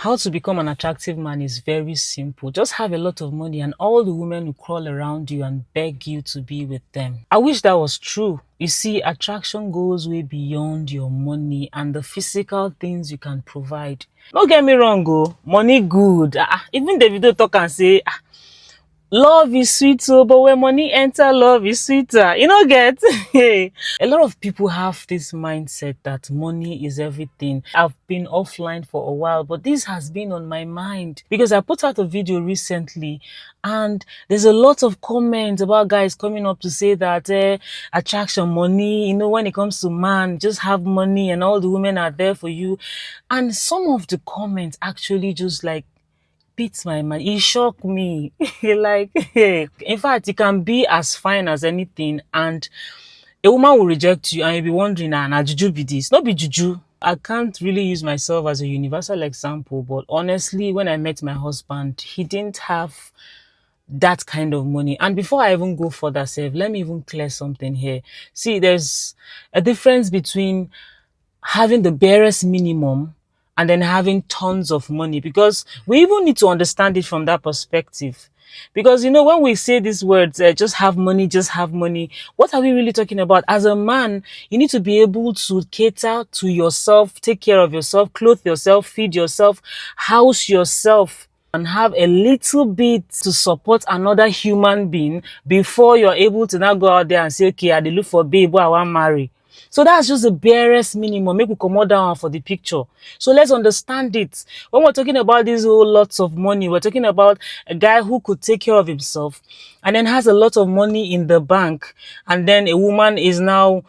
How to become an attractive man is very simple. Just have a lot of money and all the women will crawl around you and beg you to be with them. I wish that was true. You see, attraction goes way beyond your money and the physical things you can provide. Don't get me wrong, money good. Even Davido talk and say, love is sweet, but when money enter, love is sweeter. You know, get? A lot of people have this mindset that money is everything. I've been offline for a while, but this has been on my mind because I put out a video recently and there's a lot of comments about guys coming up to say that attraction, money, when it comes to man, just have money and all the women are there for you. And some of the comments actually just like beats my mind. It shocked me. Like, in fact, it can be as fine as anything, and a woman will reject you, and you'll be wondering, nah, juju be this? Not be juju. I can't really use myself as a universal example, but honestly, when I met my husband, he didn't have that kind of money. And before I even go further, let me even clear something here. See, there's a difference between having the barest minimum and then having tons of money, because we even need to understand it from that perspective. Because when we say these words, just have money, what are we really talking about? As a man, you need to be able to cater to yourself, take care of yourself, clothe yourself, feed yourself, house yourself, and have a little bit to support another human being before you're able to now go out there and say, okay, I dey look for babe who I want marry. So that's just the barest minimum. Make we come out down for the picture. So let's understand it. When we're talking about these whole lots of money, we're talking about a guy who could take care of himself and then has a lot of money in the bank. And then a woman is now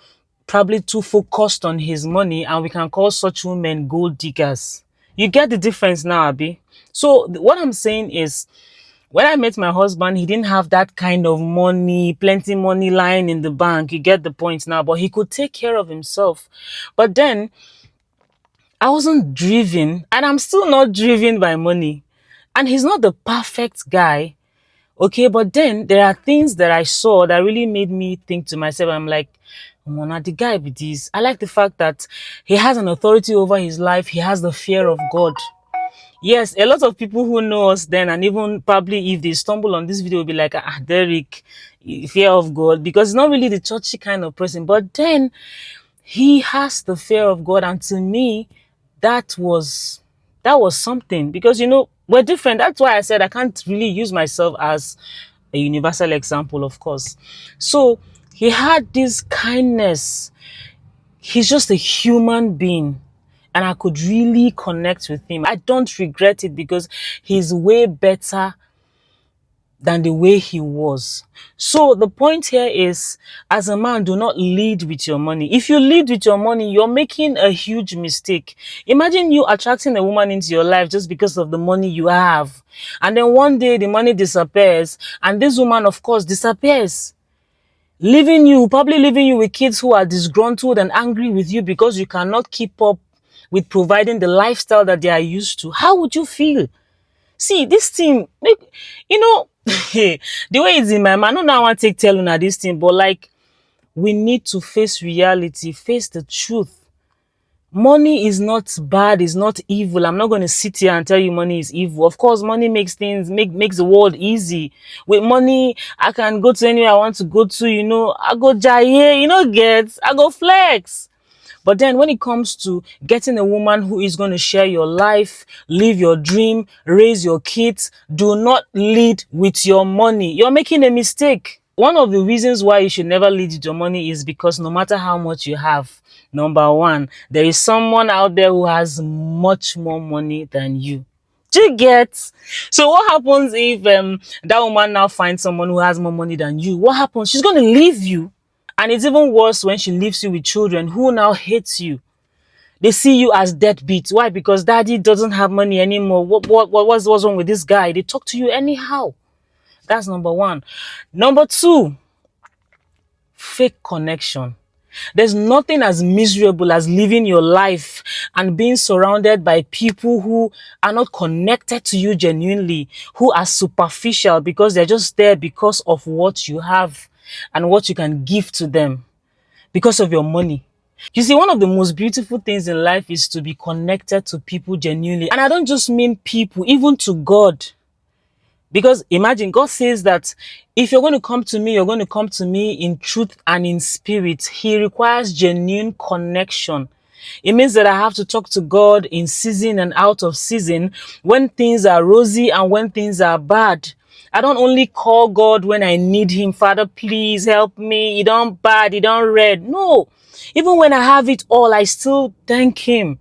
probably too focused on his money, and we can call such women gold diggers. You get the difference now, Abi? So what I'm saying is, when I met my husband, he didn't have that kind of money, plenty money lying in the bank. You get the point now, but he could take care of himself. But then I wasn't driven, and I'm still not driven by money. And he's not the perfect guy. Okay, but then there are things that I saw that really made me think to myself, I'm like, Mona, the guy with this. I like the fact that he has an authority over his life. He has the fear of God. Yes, a lot of people who know us then, and even probably if they stumble on this video, will be like, Derek, fear of God, because he's not really the churchy kind of person. But then he has the fear of God, and to me, that was something, because we're different. That's why I said I can't really use myself as a universal example, of course. So he had this kindness. He's just a human being. And I could really connect with him. I don't regret it because he's way better than the way he was. So the point here is, as a man, do not lead with your money. If you lead with your money, you're making a huge mistake. Imagine you attracting a woman into your life just because of the money you have. And then one day the money disappears and this woman, of course, disappears. Probably leaving you with kids who are disgruntled and angry with you because you cannot keep up with providing the lifestyle that they are used to. How would you feel? See, this thing, the way it's in my mind, I don't know how I take telling her this thing, but like, we need to face reality, face the truth. Money is not bad, it's not evil. I'm not going to sit here and tell you money is evil. Of course, money makes makes the world easy. With money, I can go to anywhere I want to go to, I go jaye, I go flex. But then when it comes to getting a woman who is going to share your life, live your dream, raise your kids, do not lead with your money. You're making a mistake. One of the reasons why you should never lead with your money is because no matter how much you have, number one, there is someone out there who has much more money than you. Do you get? So what happens if that woman now finds someone who has more money than you? What happens? She's going to leave you. And it's even worse when she leaves you with children who now hates you. They see you as deadbeat. Why? Because daddy doesn't have money anymore. What's wrong with this guy? They talk to you anyhow. That's number one. Number two, fake connection. There's nothing as miserable as living your life and being surrounded by people who are not connected to you genuinely, who are superficial because they're just there because of what you have and what you can give to them, because of your money. You see, one of the most beautiful things in life is to be connected to people genuinely. And I don't just mean people, even to God. Because imagine, God says that if you're going to come to me, you're going to come to me in truth and in spirit. He requires genuine connection. It means that I have to talk to God in season and out of season, when things are rosy and when things are bad. I don't only call God when I need him. Father, please help me. It don't bad, it don't red. No. Even when I have it all, I still thank him.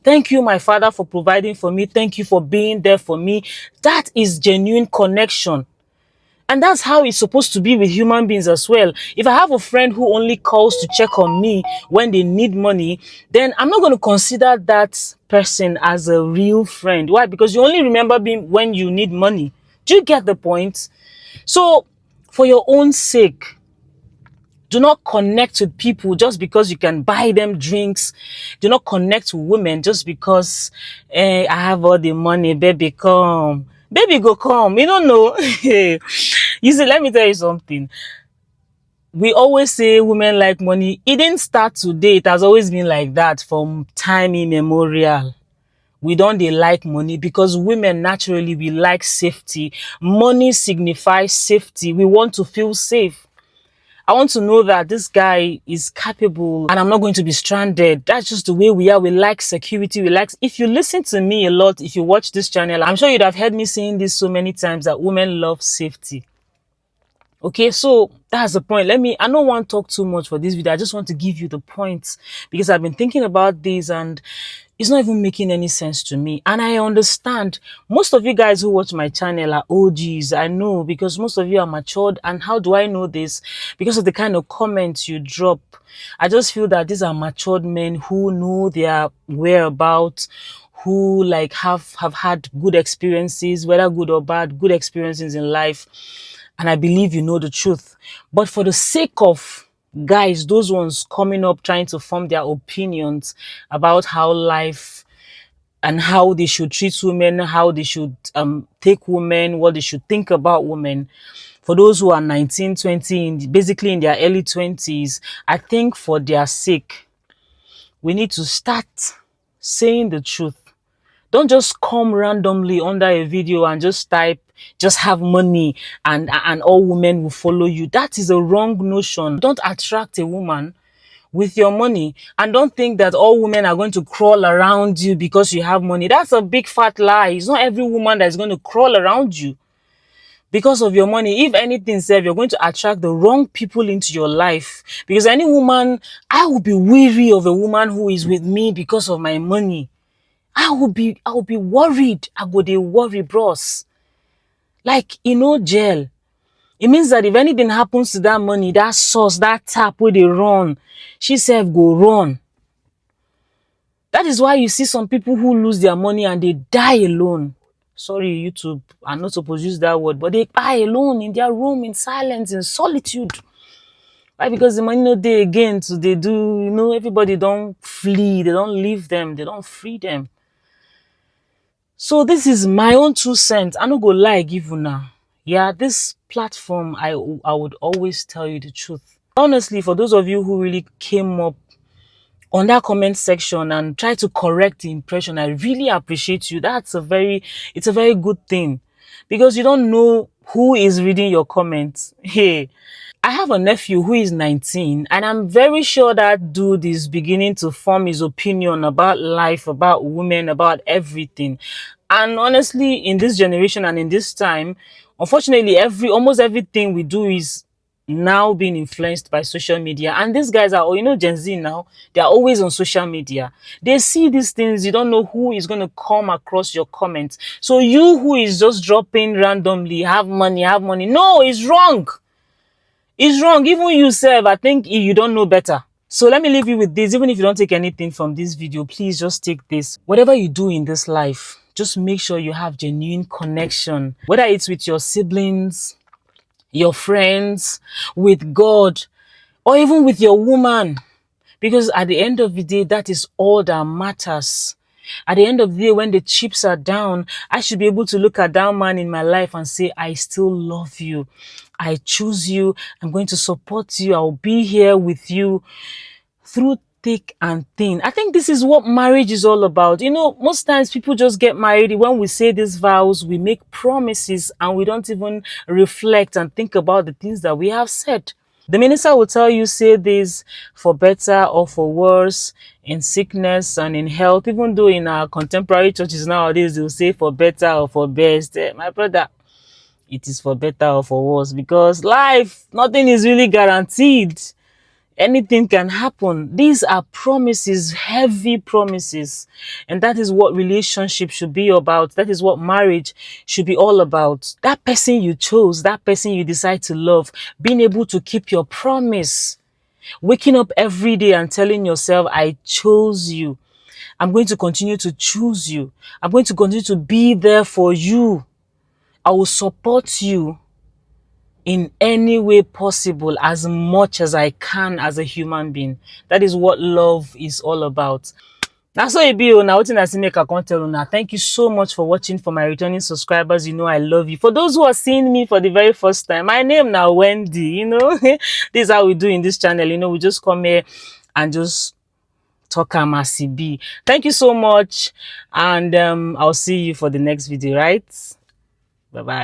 Thank you, my Father, for providing for me. Thank you for being there for me. That is genuine connection. And that's how it's supposed to be with human beings as well. If I have a friend who only calls to check on me when they need money, then I'm not going to consider that person as a real friend. Why? Because you only remember me when you need money. Do you get the point? So, for your own sake, do not connect with people just because you can buy them drinks. Do not connect with women just because I have all the money. Baby, come. Baby, go come. You don't know. You see, let me tell you something. We always say women like money. It didn't start today. It has always been like that from time immemorial. We don't they like money because women naturally we like safety. Money signifies safety. We want to feel safe. I want to know that this guy is capable and I'm not going to be stranded. That's just the way we are. We like security. We like, if you listen to me a lot, if you watch this channel, I'm sure you'd have heard me saying this so many times that women love safety. Okay, so that's the point. I don't want to talk too much for this video. I just want to give you the points because I've been thinking about this and it's not even making any sense to me. And I understand most of you guys who watch my channel are OGs. I know because most of you are matured. And how do I know this? Because of the kind of comments you drop. I just feel that these are matured men who know their whereabouts, who like have had good experiences, whether good or bad, good experiences in life. And I believe you know the truth. But for the sake of guys, those ones coming up trying to form their opinions about how life and how they should treat women, how they should take women, what they should think about women. For those who are 19, 20, basically in their early 20s, I think for their sake, we need to start saying the truth. Don't just come randomly under a video and just type, just have money and all women will follow you. That is a wrong notion. Don't attract a woman with your money and don't think that all women are going to crawl around you because you have money. That's a big fat lie. It's not every woman that is going to crawl around you because of your money. If anything, Seth, you're going to attract the wrong people into your life. Because any woman, I will be weary of a woman who is with me because of my money. I will be worried. I go dey worry, bros. Like, jail. It means that if anything happens to that money, that source, that tap where they run, she self go run. That is why you see some people who lose their money and they die alone. Sorry, YouTube, I'm not supposed to use that word, but they die alone in their room, in silence, in solitude. Why? Because the money no dey again, so they do, everybody don't flee, they don't leave them, they don't free them. So this is my own 2 cents. I no go lie give you now. Yeah, this platform, I would always tell you the truth. Honestly, for those of you who really came up on that comment section and try to correct the impression, I really appreciate you. It's a very good thing because you don't know who is reading your comments. Hey, I have a nephew who is 19 and I'm very sure that dude is beginning to form his opinion about life, about women, about everything. And honestly, in this generation and in this time, unfortunately, almost everything we do is now being influenced by social media. And these guys are, Gen Z now, they're always on social media. They see these things, you don't know who is going to come across your comments. So you who is just dropping randomly, have money, no, it's wrong. It's wrong. Even you self, I think you don't know better. So let me leave you with this. Even if you don't take anything from this video, please just take this. Whatever you do in this life, just make sure you have genuine connection. Whether it's with your siblings, your friends, with God, or even with your woman. Because at the end of the day, that is all that matters. At the end of the day, when the chips are down, I should be able to look at that man in my life and say, I still love you. I choose you. I'm going to support you. I'll be here with you through thick and thin. I think this is what marriage is all about. You know, most times people just get married. When we say these vows, we make promises and we don't even reflect and think about the things that we have said. The minister will tell you, say this for better or for worse, in sickness and in health. Even though in our contemporary churches nowadays, they'll say for better or for best. My brother, it is for better or for worse, because life, nothing is really guaranteed. Anything can happen. These are promises, heavy promises. And that is what relationship should be about. That is what marriage should be all about. That person you chose, that person you decide to love, being able to keep your promise. Waking up every day and telling yourself, I chose you. I'm going to continue to choose you. I'm going to continue to be there for you. I will support you in any way possible, as much as I can as a human being. That is what love is all about. That's all it be. Now, what I see make a content now. Thank you so much for watching. For my returning subscribers, you know I love you. For those who are seeing me for the very first time, my name now Wendy. You know, this is how we do in this channel. You know, we just come here and just talk MRCB. Thank you so much, and I'll see you for the next video. Right? Bye bye.